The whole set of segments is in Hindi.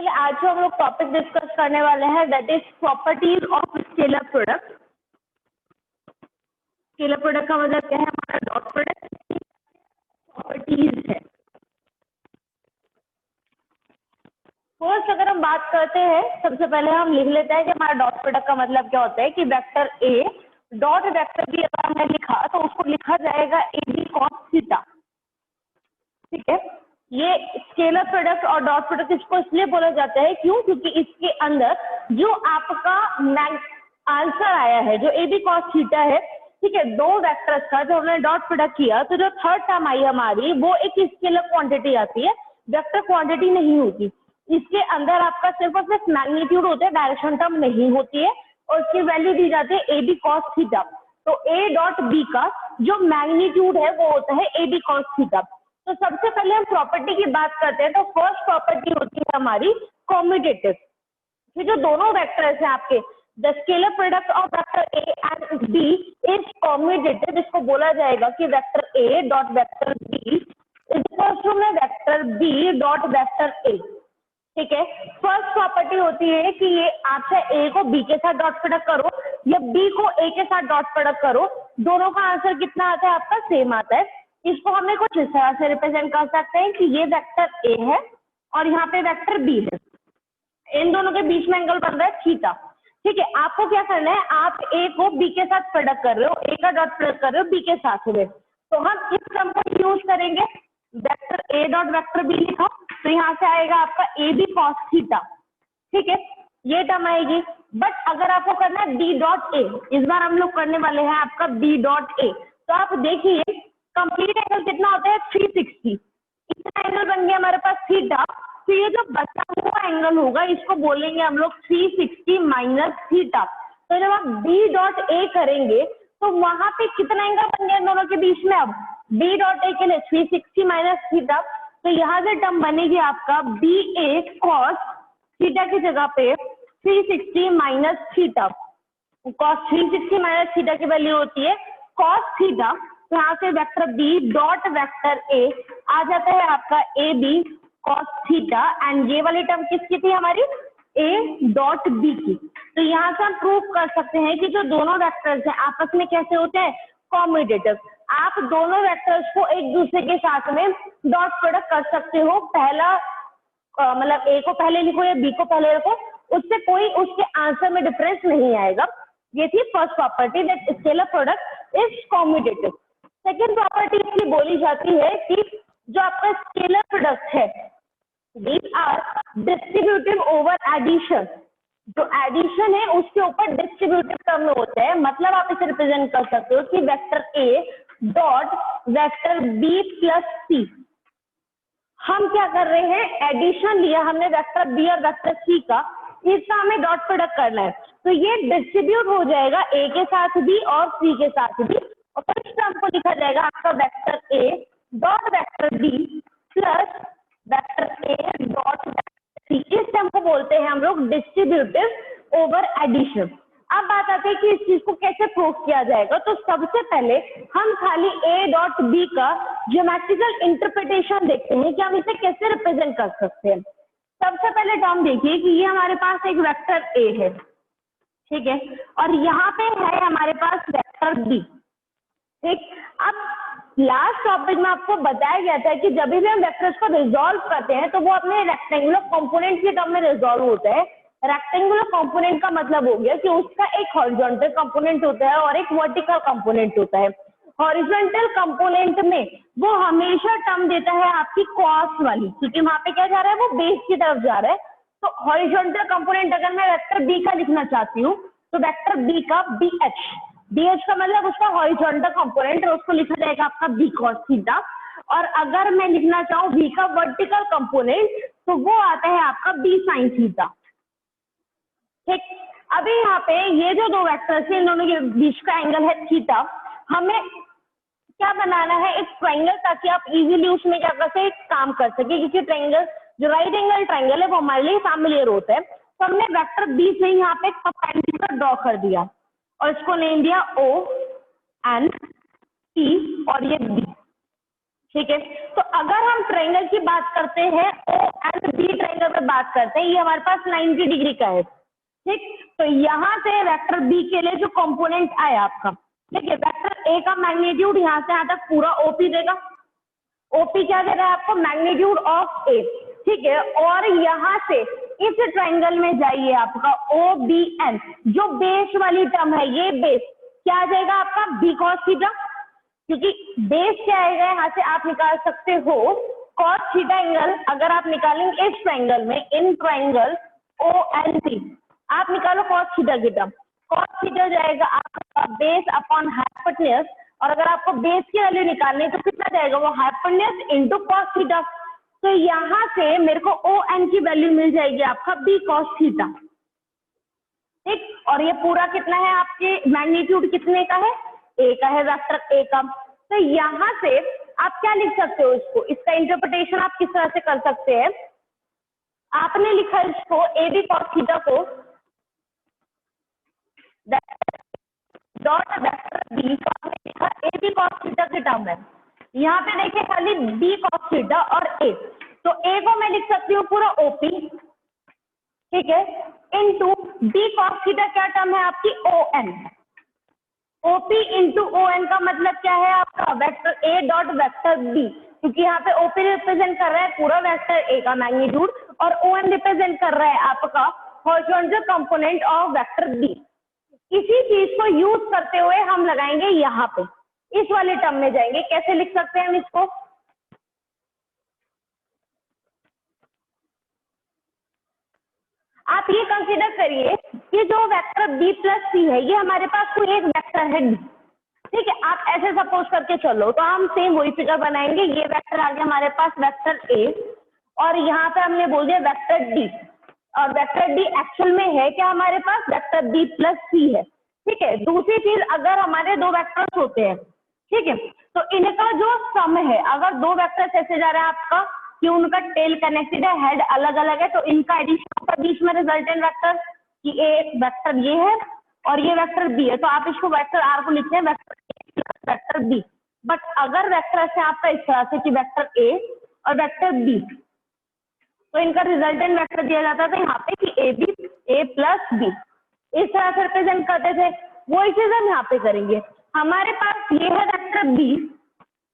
चलिए आज जो हम लोग टॉपिक डिस्कस करने वाले हैं that is properties of scalar product. Scalar product का मतलब क्या है? हमारा डॉट प्रोडक्ट प्रॉपर्टीज है। फर्स्ट अगर हम बात करते हैं, सबसे पहले हम लिख लेते हैं कि हमारा डॉट प्रोडक्ट का मतलब क्या होता है कि vector A dot vector B अगर हमने लिखा तो उसको लिखा जाएगा ए बी कॉस थीटा। ठीक है, ये स्केलर प्रोडक्ट और डॉट प्रोडक्ट इसको इसलिए बोला जाता है क्यों? क्योंकि इसके अंदर जो आपका आंसर आया है जो ए बी कॉस थीटा है, ठीक है, दो वेक्टर्स का जो हमने डॉट प्रोडक्ट किया तो जो थर्ड टर्म आई हमारी वो एक स्केलर क्वांटिटी आती है, वेक्टर क्वांटिटी नहीं होती। इसके अंदर आपका सिर्फ और सिर्फ मैग्नीट्यूड होता है, डायरेक्शन टर्म नहीं होती है और उसकी वैल्यू दी जाती है ए बी कॉस थीटा। तो ए डॉट बी का जो मैग्नीट्यूड है वो होता है ए बी कॉस थीटा। तो सबसे पहले हम प्रॉपर्टी की बात करते हैं तो फर्स्ट प्रॉपर्टी होती है हमारी कॉम्यूटेटिव। ये जो दोनों वेक्टर्स हैं आपके the scalar product of vector A and B is commutative. इसको बोला जाएगा कि vector A dot vector B is equal to में vector B dot vector A. ठीक है, फर्स्ट प्रॉपर्टी होती है कि ये आप चाहे ए को बी के साथ डॉट प्रोडक्ट करो या बी को ए के साथ डॉट प्रोडक्ट करो, दोनों का आंसर कितना आता है? आपका सेम आता है। इसको हमें कुछ इस तरह से रिप्रेजेंट कर सकते हैं कि ये वेक्टर ए है और यहाँ पे वेक्टर बी है, इन दोनों के बीच में एंगल बन रहा है थीटा। ठीक है, आपको क्या करना है, आप ए को बी के साथ प्रोडक्ट कर रहे हो, ए का डॉट प्रोडक्ट कर रहे हो बी के साथ में, तो हम इस टर्म को यूज करेंगे। Vector A dot vector B लिखा तो यहाँ से आएगा आपका ए बी कॉस थीटा। ठीक है, ये टर्म आएगी। बट अगर आपको करना है बी डॉट ए, इस बार हम लोग करने वाले हैं आपका बी डॉट ए, तो आप देखिए कंप्लीट एंगल कितना होता है? 360। इतना एंगल बन गया हमारे पास थीटा, तो ये जो बचा हुआ एंगल होगा इसको बोलेंगे हम लोग 360 माइनस थीटा। तो जब आप बी डॉट ए करेंगे तो वहां पे कितना एंगल बन गया इन दोनों के बीच में? अब बी डॉट ए के लिए 360 माइनस थीटा, तो यहाँ से टर्म बनेगी आपका बी ए कॉस थीटा की जगह पे 360 minus theta. Cos 360 minus theta की वैल्यू होती है कॉस थीटा। तो यहाँ से vector B dot vector A आ जाता है आपका A B cos theta and ये वाली टर्म किसकी थी हमारी? ए डॉट बी की। तो यहाँ से हम प्रूव कर सकते हैं कि जो दोनों वेक्टर्स हैं आपस में कैसे होते हैं? कॉम्यूटेटिव। आप दोनों वेक्टर्स को एक दूसरे के साथ में डॉट प्रोडक्ट कर सकते हो। पहला मतलब ए को पहले लिखो या बी को पहले रखो, उससे कोई उसके आंसर में डिफरेंस नहीं आएगा। ये थी first property that scalar product is commutative. Second property इसकी बोली जाती है कि जो आपका स्केलर प्रोडक्ट है these are distributive over addition। जो एडिशन है उसके ऊपर डिस्ट्रीब्यूटिव टर्म में होता है। मतलब आप इसे रिप्रेजेंट कर सकते हो कि vector A dot vector B plus C. हम क्या कर रहे हैं? एडिशन लिया हमने वेक्टर बी और वेक्टर सी का, इसका हमें डॉट प्रोडक्ट करना है, तो ये डिस्ट्रीब्यूट हो जाएगा ए के साथ भी और सी के साथ भी, और फिर इस टर्म को लिखा जाएगा आपका vector A dot vector B plus vector A dot C. इस टर्म को बोलते हैं हम लोग डिस्ट्रीब्यूटिव ओवर एडिशन। अब बात आती है कि इस चीज को कैसे प्रूव किया जाएगा। तो सबसे पहले हम खाली ए डॉट बी का ज्योमेट्रिकल इंटरप्रिटेशन देखते हैं कि हम इसे कैसे रिप्रेजेंट कर सकते हैं। सबसे पहले टर्म देखिए कि ये हमारे पास एक वेक्टर ए है, ठीक है, और यहाँ पे है हमारे पास वेक्टर बी। ठीक, अब लास्ट टॉपिक में आपको बताया गया था कि जब भी हम वेक्टर्स को रिजॉल्व करते हैं तो वो अपने रेक्टेंगुलर कंपोनेंट के टर्म में रिजॉल्व होता है। रेक्टेंगुलर कंपोनेंट का मतलब हो गया कि उसका एक हॉरिजॉन्टल कंपोनेंट होता है और एक वर्टिकल कंपोनेंट होता है। हॉरिजॉन्टल कंपोनेंट में वो हमेशा टर्म देता है आपकी कॉस वाली, क्योंकि वहां पे क्या जा रहा है? वो बेस की तरफ जा रहा है। तो हॉरिजॉन्टल कंपोनेंट अगर मैं वेक्टर बी का लिखना चाहती हूँ तो वेक्टर बी का बी एच का मतलब उसका हॉरिजॉन्टल कंपोनेंट, और उसको लिखा जाएगा आपका बी कॉस थीटा। और अगर मैं लिखना चाहूँ बी का वर्टिकल कंपोनेंट तो वो आता है आपका बी साइन थीटा। ठीक, अभी यहाँ पे ये जो दो वेक्टर्स हैं इन दोनों के बीच का एंगल है थीटा। हमें क्या बनाना है? एक ट्रायंगल, ताकि आप इजीली उसमें क्या कर सके, काम कर सके, क्योंकि ट्रायंगल जो राइट एंगल ट्रायंगल है वो हमारे लिए फैमिलियर होता है। तो हमने वेक्टर बी से यहाँ पे परपेंडिकुलर ड्रॉ कर दिया और इसको नेम दिया ओ एंड टी और ये बी। ठीक है। तो अगर हम ट्रायंगल की बात करते हैं, ओ एंड बी ट्रायंगल में बात करते हैं, ये हमारे पास 90 डिग्री का है, ठीक। तो यहाँ से वेक्टर बी के लिए जो कंपोनेंट आया आपका, ठीक है, वेक्टर ए का मैग्नीट्यूड यहाँ से यहाँ तक पूरा ओपी देगा। ओपी क्या दे रहा है आपको? मैग्नीट्यूड ऑफ ए, ठीक है। और यहाँ से इस ट्रायंगल में जाइए आपका ओ बी एन, जो बेस वाली टर्म है, ये बेस क्या आ जाएगा आपका? बी कॉस थीटा, क्योंकि बेस क्या आएगा यहाँ से आप निकाल सकते हो कॉस थीटा एंगल। अगर आप निकालेंगे इस ट्रायंगल में, in triangle O N C, आप निकालो कॉस थीटा की टर्म, कॉस थीटा जाएगा आपका बेस अपॉन हाइपोटेन्यूज, और अगर आपको बेस की वैल्यू निकालनी है तो कितना जाएगा? वो हाइपोटेन्यूज इनटू कॉस थीटा। तो यहाँ से मेरे को ओ एन की वैल्यू मिल जाएगी आपका बी कॉस थीटा, ठीक। और ये पूरा कितना है? आपके मैग्नीट्यूड कितने का है? ए का है, वेक्टर ए का। तो यहाँ से आप क्या लिख सकते हो इसको? इसका इंटरप्रिटेशन आप किस तरह से कर सकते हैं? आपने लिखा इसको ए बी कॉस थीटा को डॉट वेक्टर बी को आपने लिखा ए बी कॉस थीटा के टर्म में। यहाँ पे देखिए खाली बी कॉस थीटा और ए, तो ए को मैं लिख सकती हूँ पूरा ओपी, ठीक है, इनटू बी कॉस थीटा क्या टर्म है आपकी? O N. OP into O N का मतलब क्या है आपका? Vector A dot vector B, क्योंकि यहाँ पे ओपी रिप्रेजेंट कर रहा है पूरा वेक्टर ए का मैग्नीट्यूड, और ओ एन रिप्रेजेंट कर रहा है आपका horizontal component of vector B. इसी चीज को यूज करते हुए हम लगाएंगे यहाँ पे, इस वाले टर्म में जाएंगे। कैसे लिख सकते हैं हम इसको? आप ये कंसीडर करिए कि जो वेक्टर बी प्लस सी है, ये हमारे पास कोई एक वेक्टर है डी, ठीक है। आप ऐसे सपोज करके चलो, तो हम सेम वही फिगर बनाएंगे। ये वेक्टर आ गया हमारे पास वेक्टर ए, और यहाँ पे हमने बोल दिया वेक्टर डी, और वेक्टर डी एक्चुअल में है क्या हमारे पास? वेक्टर बी प्लस सी है, ठीक है। दूसरी चीज, अगर हमारे दो वेक्टर्स होते हैं, ठीक है, तो इनका जो सम है, अगर दो वेक्टर्स ऐसे जा रहा है आपका कि उनका टेल कनेक्टेड है, हेड अलग अलग है, तो इनका एडिशन होगा बीच में रिजल्टेंट वेक्टर, कि ए वेक्टर ये है और ये वेक्टर बी है, तो आप इसको वेक्टर आर को लिखते हैं vector A plus vector B. But अगर वेक्टर से आपका इस तरह से कि वेक्टर ए और वेक्टर बी, तो इनका रिजल्टेंट वेक्टर दिया जाता था यहाँ पे कि A B, A plus B, इस तरह से रिप्रेजेंट करते थे। वही चीज हम यहाँ पे करेंगे। हमारे पास ये है वेक्टर बी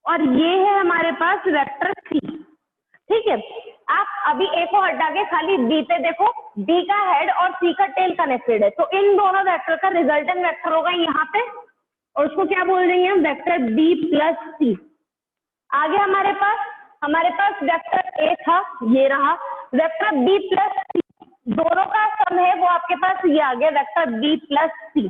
और ये है हमारे पास वेक्टर सी, ठीक है। आप अभी ए को हटा के खाली बी पे देखो, बी का हेड और सी का टेल कनेक्टेड है, तो इन दोनों वेक्टर का रिजल्टेंट वेक्टर होगा यहाँ पे, और उसको क्या बोल रही हैं? वेक्टर बी प्लस सी। आगे हमारे पास वेक्टर ए था, ये रहा वेक्टर बी प्लस सी, दोनों का सम है वो आपके पास ये आ गया वेक्टर बी प्लस सी।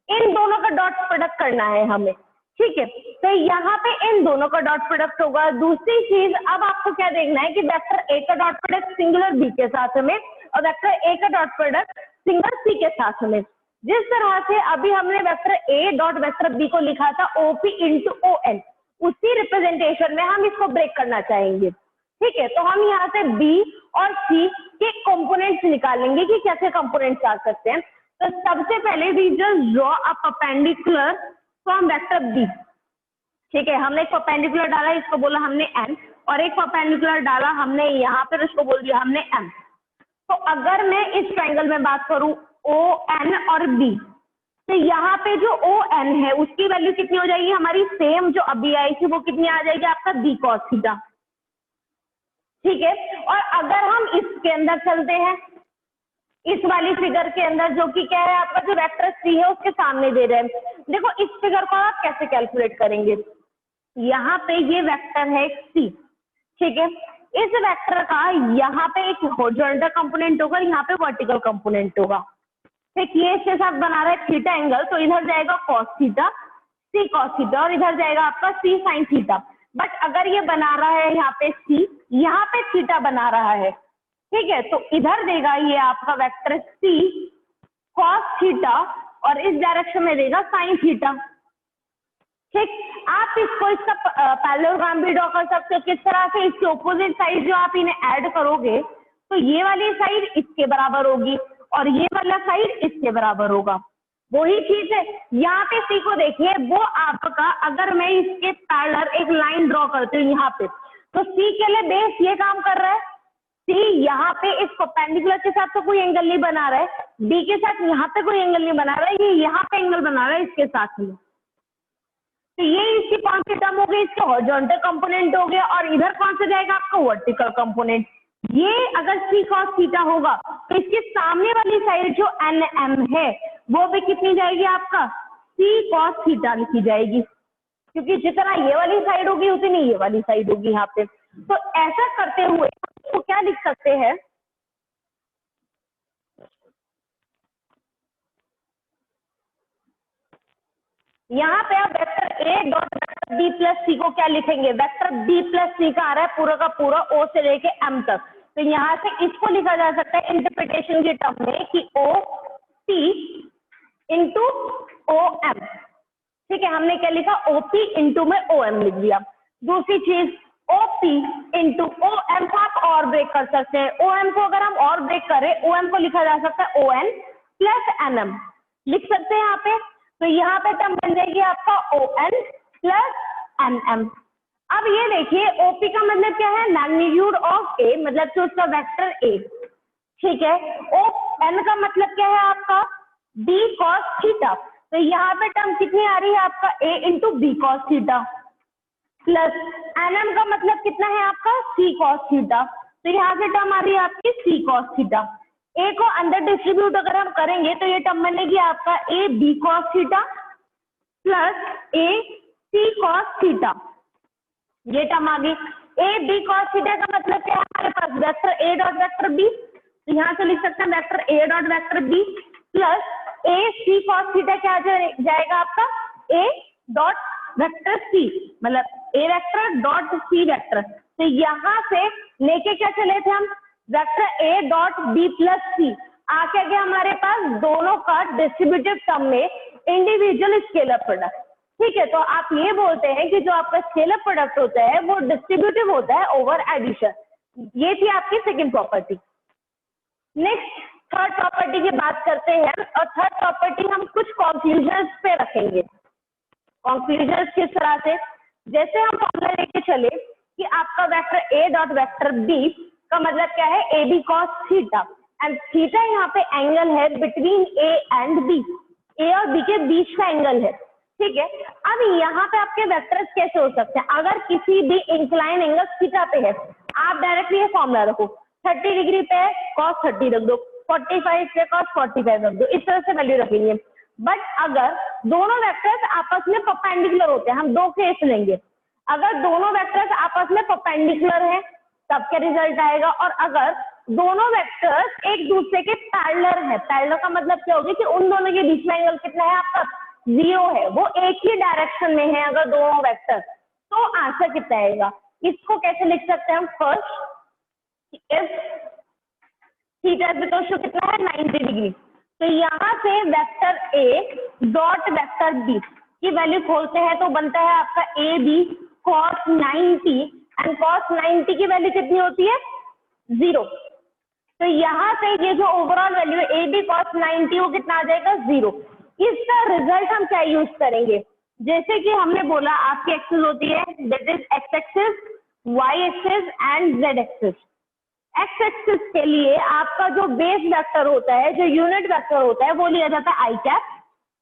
इन दोनों का डॉट प्रोडक्ट करना है हमें, ठीक है। तो यहाँ पे इन दोनों का डॉट प्रोडक्ट होगा। दूसरी चीज, अब आपको क्या देखना है कि वेक्टर ए का डॉट प्रोडक्ट सिंगुलर बी के साथ में और वेक्टर ए का डॉट प्रोडक्ट सिंगुलर सी के साथ में। जिस तरह से अभी हमने vector A dot vector B को लिखा था ओपी इंटू ओ एन, उसी रिप्रेजेंटेशन में हम इसको ब्रेक करना चाहेंगे, ठीक है। तो हम यहाँ से बी और सी के कंपोनेंट्स निकालेंगे कि कैसे कंपोनेंट्स आ सकते हैं। तो सबसे पहले we just draw a perpendicular from vector B, ठीक है। हमने एक परपेंडिकुलर डाला, इसको बोला हमने एन, और एक परपेंडिकुलर डाला हमने यहाँ पर, इसको बोल दिया हमने एम। तो अगर मैं इस ट्रायंगल में बात करूं ओ एन और बी, तो यहाँ पे जो ओ एन है उसकी वैल्यू कितनी हो जाएगी हमारी? सेम जो अभी आई थी वो कितनी आ जाएगी आपका? बी कॉस थीटा, ठीक है। और अगर हम इसके अंदर चलते हैं, इस वाली फिगर के अंदर, जो कि क्या है आपका जो वेक्टर सी है उसके सामने दे रहे हैं, देखो इस फिगर को आप कैसे कैलकुलेट करेंगे? यहाँ पे ये वेक्टर है सी, ठीक है। इस वेक्टर का यहाँ पे एक हॉरिजॉन्टल कंपोनेंट होगा, यहाँ पे वर्टिकल कंपोनेंट होगा, ठीक। ये इसके साथ बना रहा है थीटा एंगल, तो इधर जाएगा कॉस थीटा, सी कॉस थीटा, और इधर जाएगा आपका सी साइन थीटा। बट अगर ये बना रहा है यहाँ पे सी, यहाँ पे थीटा बना रहा है, ठीक है, तो इधर देगा ये आपका वेक्टर सी कॉस थीटा और इस डायरेक्शन में देगा साइन थीटा, ठीक। आप इसको इसका पैरेललोग्राम भी ड्रॉ कर सकते हो। किस तरह से? इसके ऑपोजिट साइड जो आप इन्हें ऐड करोगे तो ये वाली साइड इसके बराबर होगी और ये वाला साइड इसके बराबर होगा। वही चीज है यहाँ पे सी को देखिए, वो आपका अगर मैं इसके पैरेलल एक लाइन ड्रॉ करती हूँ यहाँ पे, तो सी के लिए बेस ये काम कर रहा है, सी यहाँ पे इस परपेंडिकुलर के साथ तो कोई एंगल नहीं बना रहा है, डी के साथ यहाँ पे कोई एंगल नहीं बना रहा है, ये यहाँ पे एंगल बना रहा है इसके साथ में। तो ये इसकी कौन सी टर्म हो गई, इसके हॉरिजॉन्टल कंपोनेंट हो गया, और इधर कौन सा जाएगा आपका वर्टिकल कंपोनेंट। ये अगर सी कॉस थीटा होगा तो इसके सामने वाली साइड जो एन एम है वो भी कितनी जाएगी आपका, सी कॉस थीटा लिखी जाएगी, क्योंकि जितना ये वाली साइड होगी उतनी ये वाली साइड होगी यहाँ पे। तो ऐसा करते हुए तो क्या लिख सकते हैं, यहाँ पे आप vector A dot vector B plus C को क्या लिखेंगे, वेक्टर बी प्लस सी का आ रहा है पूरा का पूरा ओ से लेके एम तक, तो यहाँ से इसको लिखा जा सकता है इंटरप्रिटेशन के टर्म में कि O P into O M. ठीक है, हमने क्या लिखा, ओपी इंटू में ओ एम लिख दिया। दूसरी चीज ओपी इंटू ओ एम को आप और ब्रेक कर सकते हैं, ओ एम को अगर हम और ब्रेक करें, ओ एम को लिखा जा सकता है O N plus N M लिख सकते हैं यहाँ पे। तो यहाँ पे टर्म बन जाएगी आपका O N plus N M. अब ये देखिए ओपी का मतलब क्या है, मैग्नीट्यूड ऑफ ए, मतलब कि उसका वेक्टर ए। ठीक है, ओ एन का मतलब क्या है आपका, बी कॉस थीटा। तो यहाँ पे टर्म कितनी आ रही है आपका, A into B cos theta, plus N M का मतलब कितना है आपका, सी कॉस थीटा। तो यहाँ से टर्म आ रही है आपकी सी कॉस थीटा। ए को अंदर डिस्ट्रीब्यूट अगर हम करेंगे तो ये टर्म बनेगी आपका A B cos theta plus A C cos theta, ये टर्म आ गई। ए बी कॉस थीटा का मतलब क्या है हमारे पास, vector A dot vector B, तो यहाँ से लिख सकते हैं vector A dot vector B plus A C cos theta क्या जाएगा आपका, ए डॉट वेक्टर सी, मतलब A vector dot C vector. तो यहाँ से लेके क्या चले थे हम, vector A dot B plus C, आके गया हमारे पास दोनों का डिस्ट्रीब्यूटिव टर्म में इंडिविजुअल स्केलर प्रोडक्ट। ठीक है, तो आप ये बोलते हैं कि जो आपका स्केलर प्रोडक्ट होता है वो डिस्ट्रीब्यूटिव होता है ओवर एडिशन। ये थी आपकी second property. Next third property की बात करते हैं, और थर्ड प्रॉपर्टी हम कुछ कंक्लूजन्स पे रखेंगे। कंक्लूजन्स किस तरह से, जैसे हम फॉर्मूला लेके चले कि आपका vector A dot vector B का मतलब क्या है, A B cos theta, and theta यहाँ पे एंगल है between A and B, A और बी के बीच का एंगल है। ठीक है, अब यहाँ पे आपके वेक्टर्स कैसे हो सकते हैं, अगर किसी भी इंक्लाइन एंगल थीटा पे है, आप डायरेक्टली ये फॉर्मूला रखो, 30 डिग्री पे है कॉस 30 रख दो, 45 पे कॉस 45 रख दो, इस तरह से वैल्यू रखेंगे। बट अगर दोनों वेक्टर्स आपस में परपेंडिकुलर होते हैं, हम दो केस लेंगे, अगर दोनों वेक्टर्स आपस में परपेंडिकुलर है तब क्या रिजल्ट आएगा, और अगर दोनों वेक्टर्स एक दूसरे के पैरेलल है, पैरेलल का मतलब क्या होगा कि उन दोनों के बीच में एंगल कितना है आपका, 0 है, वो एक ही डायरेक्शन में है अगर दोनों वेक्टर, तो आंसर कितना आएगा। इसको कैसे लिख सकते हैं हम, first if theta equal to कितना है 90 डिग्री, तो यहाँ से vector A dot vector B की वैल्यू खोलते हैं तो बनता है आपका A B cos 90, and cos 90 की वैल्यू कितनी होती है 0। तो यहाँ से ये जो ओवरऑल वैल्यू है ए बी कॉस 90 वो कितना आ जाएगा 0। इसका रिजल्ट हम क्या यूज करेंगे, जैसे कि हमने बोला आपकी एक्सिस होती है that is X axis, Y axis and Z axis. X axis के लिए आपका जो बेस वेक्टर होता है, जो यूनिट वेक्टर होता है वो लिया जाता है आई कैप,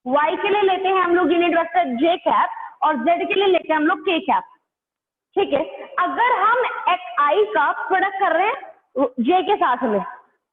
वाई के लिए लेते हैं हम लोग यूनिट वेक्टर जे कैप, और जेड के लिए लेते हैं हम लोग के कैप। ठीक है, अगर हम आई का प्रोडक्ट कर रहे हैं जे के साथ में,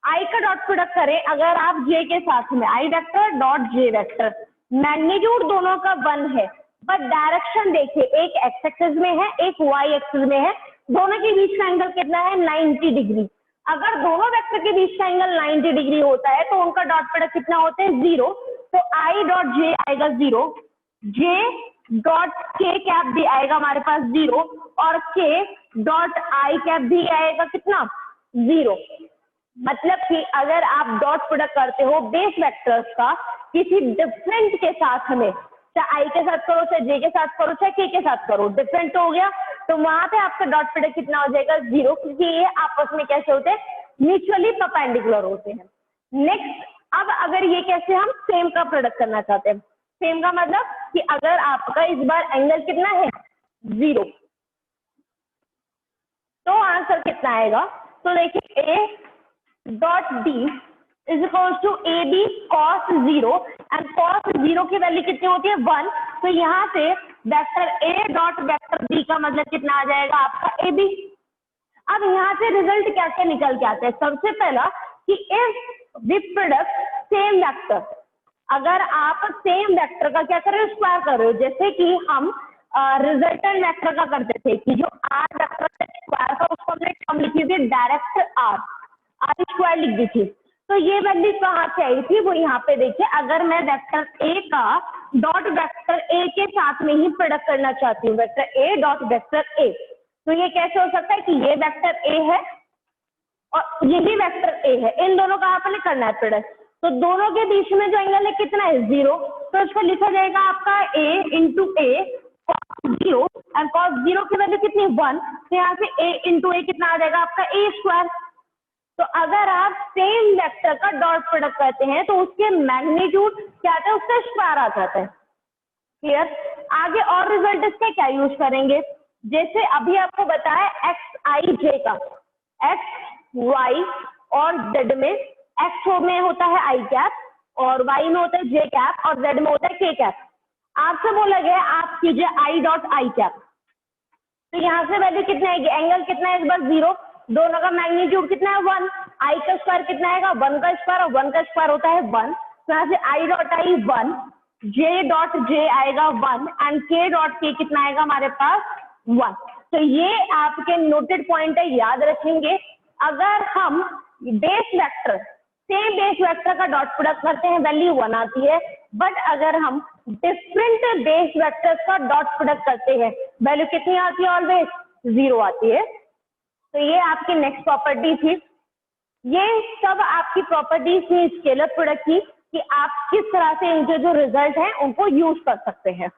आई का डॉट प्रोडक्ट करें अगर आप जे के साथ में, I vector dot J vector, magnitude दोनों का 1 है, बट डायरेक्शन देखिए एक एक्स एक्सिस में है एक वाई एक्सिस में है, दोनों के बीच का एंगल कितना है 90 डिग्री। अगर दोनों वेक्टर के बीच का एंगल 90 डिग्री होता है तो उनका डॉट प्रोडक्ट कितना होता है 0, तो आई डॉट जे आएगा 0, जे डॉट के कैप भी आएगा हमारे पास 0, और के डॉट आई कैप भी आएगा कितना 0। मतलब कि अगर आप डॉट प्रोडक्ट करते हो बेस वेक्टर्स का किसी डिफरेंट के साथ में, चाहे आई के साथ करो, चाहे जे के साथ करो, चाहे के साथ करो, डिफरेंट हो गया, तो वहां पे आपका डॉट प्रोडक्ट कितना हो जाएगा 0, क्योंकि ये आपस में कैसे होते हैं म्यूचुअली परपेंडिकुलर होते हैं। नेक्स्ट अब अगर ये कैसे हम सेम का प्रोडक्ट करना चाहते हैं, सेम का मतलब कि अगर आपका इस बार एंगल कितना है 0, तो आंसर कितना आएगा? तो देखिए A dot D is equals to A B cos 0 and cos 0 की वैल्यू कितनी होती है 1। तो यहाँ से vector A dot vector B का मतलब कितना आ जाएगा आपका ए बी। अब यहाँ से रिजल्ट क्या क्या निकल के आता है? सबसे पहला कि if the product same vector, अगर आप सेम वेक्टर का क्या कर रहे हो स्क्वायर कर रहे हो, जैसे कि हम रिजल्टेंट वेक्टर का करते थे कि जो आर वेक्टर स्क्वायर था उसको हमने कम लिखी थी डायरेक्ट आर स्क्वायर लिख दी थी। तो ये वैल्यू कहाँ से आई थी? वो यहाँ पे देखिए, अगर मैं वेक्टर ए का डॉट वेक्टर ए के साथ में ही प्रोडक्ट करना चाहती हूँ, वेक्टर ए डॉट वेक्टर ए, तो ये कैसे हो सकता है कि ये वेक्टर ए है और यही वेक्टर ए है, इन दोनों का आपने करना है प्रोडक्ट। तो दोनों के बीच में जो एंगल है कितना है 0, तो इसको लिखा जाएगा आपका a into A cos 0 and cos 0 की वैल्यू कितनी 1, तो यहाँ से a इंटू ए कितना आ जाएगा आपका ए स्क्वायर। तो अगर आप सेम वेक्टर का डॉट प्रोडक्ट करते हैं तो उसके मैग्नीट्यूड क्या आता है, उसका स्क्वायर आ जाता है। क्लियर? आगे और रिजल्ट इसका क्या यूज करेंगे? जैसे अभी आपको बताया एक्स आई जे का, एक्स वाई और जेड में, एक्स में होता है आई कैप और वाई में होता है जे कैप और जेड में होता है के कैप। आपसे बोला गया आप कीजिए आई डॉट आई कैप, तो यहाँ से वैल्यू कितना आएगी? एंगल कितना है इस बार 0, दोनों का मैग्नीट्यूड कितना है 1, आई का स्क्वायर कितना आएगा 1 का स्क्वायर और 1 का स्क्वायर होता है 1, तो यहाँ से I dot I 1, J dot J आएगा 1 एंड के डॉट के कितना आएगा हमारे पास 1। तो ये आपके नोटेड पॉइंट है, याद रखेंगे। अगर हम base vector same base vector का डॉट प्रोडक्ट करते हैं वैल्यू 1 आती है, बट अगर हम डिफरेंट बेस वेक्टर्स का डॉट प्रोडक्ट करते हैं वैल्यू कितनी आती है? ऑलवेज 0 आती है। तो ये आपकी नेक्स्ट प्रॉपर्टी थी। ये सब आपकी प्रॉपर्टीज थी स्केलर प्रोडक्ट की कि आप किस तरह से इनके जो रिजल्ट हैं उनको यूज कर सकते हैं।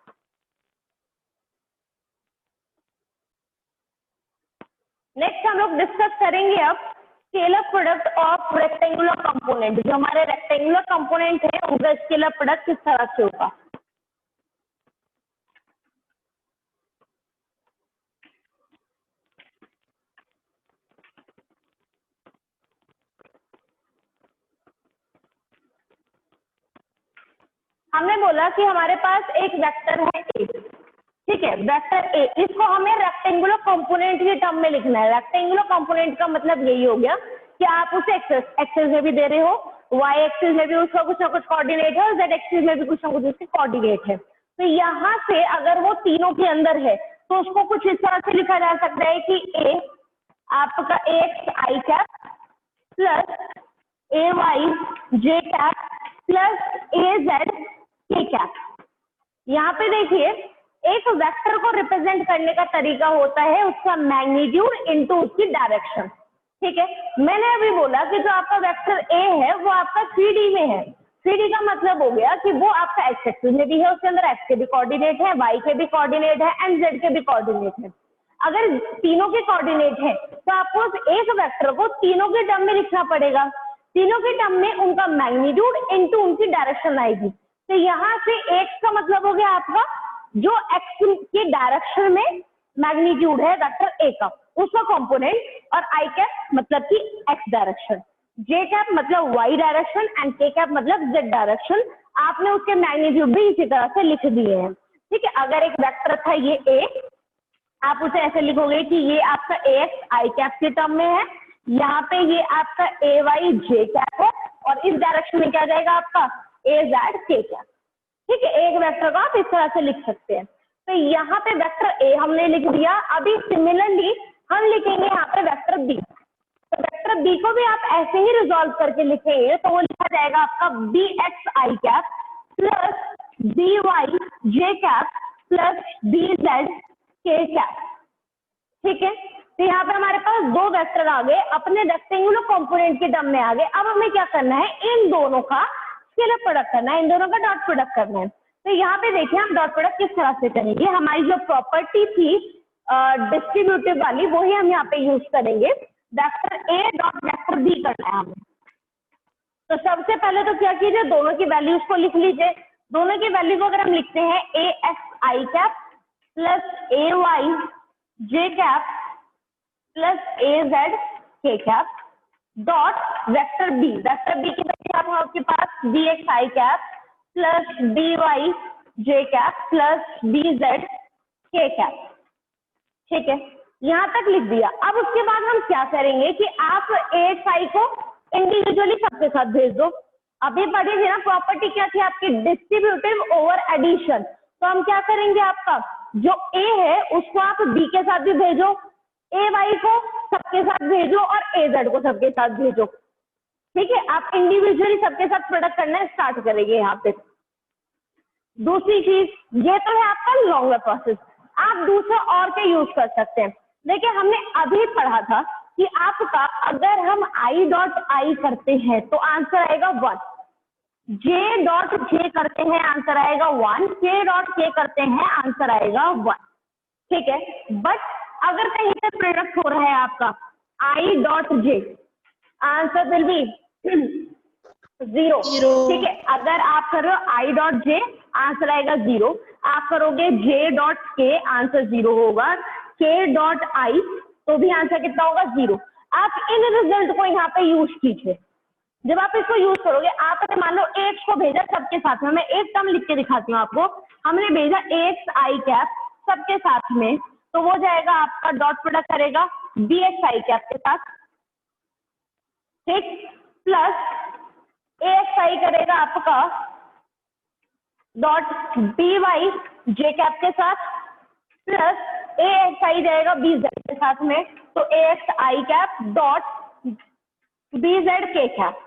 नेक्स्ट हम लोग डिस्कस करेंगे अब scalar product of rectangular component. जो हमारे रेक्टेंगुलर कंपोनेंट है उनका स्केलर प्रोडक्ट किस तरह से होगा। हमने बोला कि हमारे पास एक वेक्टर है ए, ठीक है, वेक्टर ए, इसको हमें रेक्टेंगुलर कंपोनेंट के टर्म में लिखना है। रेक्टेंगुलर कंपोनेंट का मतलब यही हो गया कि आप उसे एक्सेस में भी दे रहे हो, वाई एक्सिस में भी उसका कुछ ना कुछ कोऑर्डिनेट है और जेड एक्सिस में भी कुछ ना कुछ उसके कोऑर्डिनेट है। तो यहाँ से अगर वो तीनों के अंदर है तो उसको कुछ इस तरह से लिखा जा सकता है कि ए आपका x I cap plus A Y J cap plus A Z के कैप। यहाँ पे देखिए एक वेक्टर को रिप्रेजेंट करने का तरीका होता है उसका मैग्नीट्यूड इनटू उसकी डायरेक्शन। ठीक है, मैंने अभी बोला कि जो आपका वेक्टर ए है वो आपका 3D में है। 3D का मतलब हो गया कि वो आपका एक्स एक्सिस में भी है, उसके अंदर एक्स के भी कोऑर्डिनेट है, वाई के भी कोऑर्डिनेट है एंड जेड के भी कोऑर्डिनेट है। अगर तीनों के कोऑर्डिनेट है तो आपको उस एक वेक्टर को तीनों के टर्म में लिखना पड़ेगा। तीनों के टर्म में उनका मैग्नीट्यूड इनटू उनकी डायरेक्शन आएगी। तो यहाँ से एक्स का मतलब हो गया आपका जो एक्स की डायरेक्शन में मैग्नीट्यूड है वेक्टर ए का, उसका कंपोनेंट, और आई कैप मतलब कि एक्स डायरेक्शन, जे कैप मतलब वाई डायरेक्शन एंड के कैप मतलब जेड डायरेक्शन। आपने उसके मैग्नीट्यूड भी इसी तरह से लिख दिए हैं। ठीक है, अगर एक वेक्टर था ये ए, आप उसे ऐसे लिखोगे कि ये आपका ए एक्स आई कैप के टर्म में है, यहाँ पे ये आपका ए वाई जे कैप है और इस डायरेक्शन में क्या जाएगा आपका ए जेड के कैप। ठीक है, एक वेक्टर को आप इस तरह से लिख सकते हैं। तो यहाँ पे वेक्टर ए हमने लिख दिया। अभी सिमिलरली हम लिखेंगे यहाँ पे वेक्टर बी। तो वेक्टर बी को भी आप ऐसे ही रिजॉल्व करके लिखेंगे तो वो लिखा जाएगा आपका बी एक्स आई कैप प्लस बी वाई जे कैप प्लस बी जेड के कैप। ठीक है, तो यहाँ पे हमारे पास दो वेक्टर आ गए, अपने रेक्टेंगुलर कंपोनेंट के टर्म में आ गए। अब हमें क्या करना है, इन दोनों का स्केलर प्रोडक्ट करना है, इन दोनों का डॉट प्रोडक्ट करना है। तो यहाँ पे देखिए हम डॉट प्रोडक्ट किस तरह से करेंगे। हमारी जो प्रॉपर्टी थी डिस्ट्रीब्यूटिव वाली वही हम यहाँ पे यूज करेंगे। Vector A dot vector B करना है हमें। तो सबसे पहले तो क्या कीजिए, दोनों की वैल्यूज को लिख लीजिए। दोनों की वैल्यू को अगर हम लिखते हैं ए x I cap plus A Y J cap plus A Z के कैप डॉट वेक्टर बी की वैल्यू आप आपके पास बी एक्स आई कैप प्लस बी वाई जे कैप प्लस बी जेड के कैप। ठीक है, यहाँ तक लिख दिया। अब उसके बाद हम क्या करेंगे कि आप ए एक्स आई को इंडिविजुअली सबके साथ भेज दो। अभी पढ़ी थी ना प्रॉपर्टी क्या थी आपकी, डिस्ट्रीब्यूटिव ओवर एडिशन। तो हम क्या करेंगे, आपका जो ए है उसको आप बी के साथ भी भेजो, ए वाई को सबके साथ भेजो और ए जेड को सबके साथ भेजो। ठीक है, आप इंडिविजुअली सबके साथ प्रोडक्ट करना स्टार्ट करेंगे। यहाँ पे दूसरी चीज, ये तो है आपका लॉन्गर प्रोसेस, आप दूसरा और क्या यूज कर सकते हैं। देखिए हमने अभी पढ़ा था कि आपका अगर हम आई डॉट आई करते हैं तो आंसर आएगा 1, जे डॉट जे करते हैं आंसर आएगा 1, के डॉट के करते हैं आंसर आएगा 1। ठीक है, बट अगर कहीं पे प्रोडक्ट हो रहा है आपका I dot J, answer will be 0। ठीक है, अगर आप कर रहे हो आई डॉट जे आंसर आएगा 0, आप करोगे जे डॉट के आंसर 0 होगा, के डॉट आई तो भी आंसर कितना होगा 0। आप इन रिजल्ट को यहाँ पे यूज कीजिए। जब आप इसको यूज करोगे, आपने मान लो एक्स को भेजा सबके साथ में, मैं एक टर्म लिख के दिखाती हूँ आपको। हमने भेजा एक्स आई कैप सबके साथ में, तो वो जाएगा आपका डॉट प्रोडक्ट करेगा बी एक्स आई कैप के साथ, ठीक, प्लस ए एक्स आई करेगा आपका डॉट बी वाई जे कैप के साथ, प्लस ए एक्स आई जाएगा बी जेड के साथ में, तो ए एक्स आई कैप डॉट बी जेड के कैप।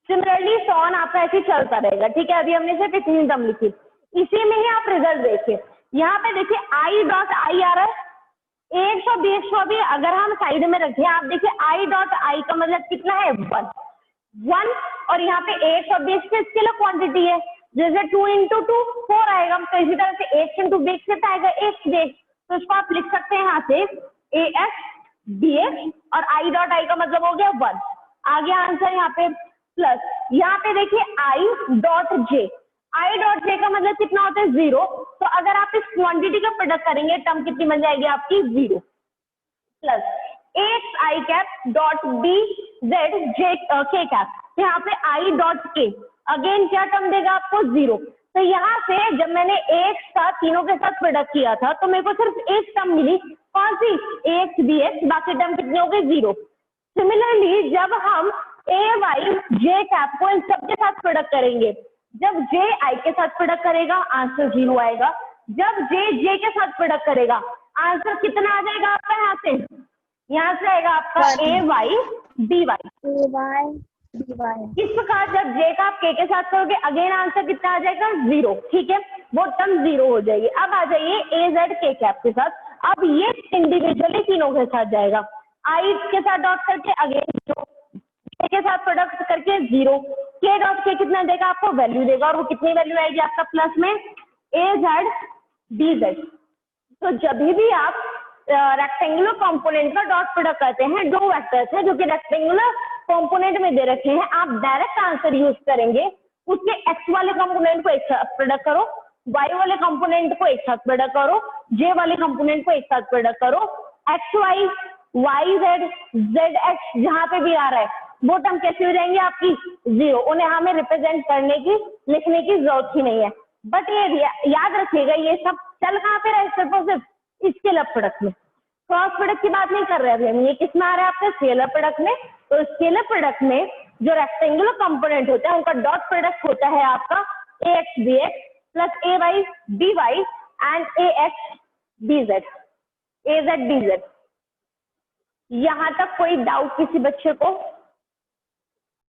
सिमिलरली सॉन आपका ऐसे चलता रहेगा। ठीक है, अभी हमने सिर्फ इतनी टर्म लिखी, इसी में ही आप रिजल्ट देखिए। यहाँ पे देखिए आई डॉट आई आ रहा है, एक सौ बीस सौ भी अगर हम साइड में रखें, आप देखिए आई डॉट आई का मतलब कितना है 1, और यहाँ पे 120 की स्केलर क्वांटिटी है, जैसे 2 इंटू 2 4 आएगा, तो इसी तरह से x इंटू बी कितना आएगा x बेस। तो इसको आप लिख सकते हैं यहाँ से ए एक्स बी एक्स, और आई डॉट आई का मतलब हो गया 1। आ गया आंसर यहाँ पे, प्लस यहाँ पे देखिए I dot J, I dot J का मतलब कितना होता है 0। तो अगर आप इस क्वांटिटी का प्रोडक्ट करेंगे टर्म कितनी बन जाएगी आपकी 0, प्लस एक्स आई cap dot B Z J के कैप, यहाँ पे आई डॉट के अगेन क्या टर्म देगा आपको 0। तो यहाँ से जब मैंने एक साथ तीनों के साथ प्रोडक्ट किया था तो मेरे को सिर्फ एक टर्म मिली, कौन सी, एक्स बी एक्स, बाकी टर्म कितने हो गए 0। सिमिलरली जब हम ए वाई जे कैप को इन सबके साथ प्रोडक्ट करेंगे, जब जे आई के साथ प्रोडक्ट करेगा आंसर 0 आएगा, जब जे जे के साथ प्रोडक्ट करेगा आंसर कितना आ जाएगा आपका, यहाँ से आएगा आपका ए वाई बी वाई। इस प्रकार जब जे का आप के साथ करोगे अगेन आंसर कितना आ जाएगा 0। ठीक है, वो टर्म 0 हो जाएगी। अब आ जाइए ए जेड के कैप के साथ, अब ये इंडिविजुअली तीनों के साथ जाएगा, आई के साथ डॉट करके अगेन 0, के के साथ प्रोडक्ट करके 0, के डॉट के कितना देगा आपको वैल्यू देगा, और वो कितनी वैल्यू आएगी आपका प्लस में ए जेड बी जेड। तो जब भी आप रेक्टेंगुलर कंपोनेंट का डॉट प्रोडक्ट करते हैं, दो वेक्टर्स हैं जो कि रेक्टेंगुलर कंपोनेंट में दे रखे हैं, आप डायरेक्ट आंसर यूज करेंगे, उसके एक्स वाले कंपोनेंट को एक साथ प्रोडक्ट करो, वाई वाले कंपोनेंट को एक साथ प्रोडक्ट करो, जे वाले कंपोनेंट को एक साथ प्रोडक्ट करो, X Y Y Z Z X जहां पे भी आ रहा है वो टर्म कैसे हो जाएंगे आपकी 0, उन्हें हमें रिप्रेजेंट करने की लिखने की जरूरत ही नहीं है। बट ये याद रखिएगा ये सब चल कहाँ पे रहा है, सिर्फ और सिर्फ स्केलर प्रोडक्ट में, क्रॉस प्रोडक्ट की बात नहीं कर रहे अभी हम, ये किस में आ रहा है आपका स्केलर प्रोडक्ट में। तो स्केलर प्रोडक्ट में जो रेक्टेंगुलर कंपोनेंट होता है उनका डॉट प्रोडक्ट होता है आपका A X B X plus A Y B Y and A X B Z, A Z B Z. यहाँ तक कोई डाउट किसी बच्चे को?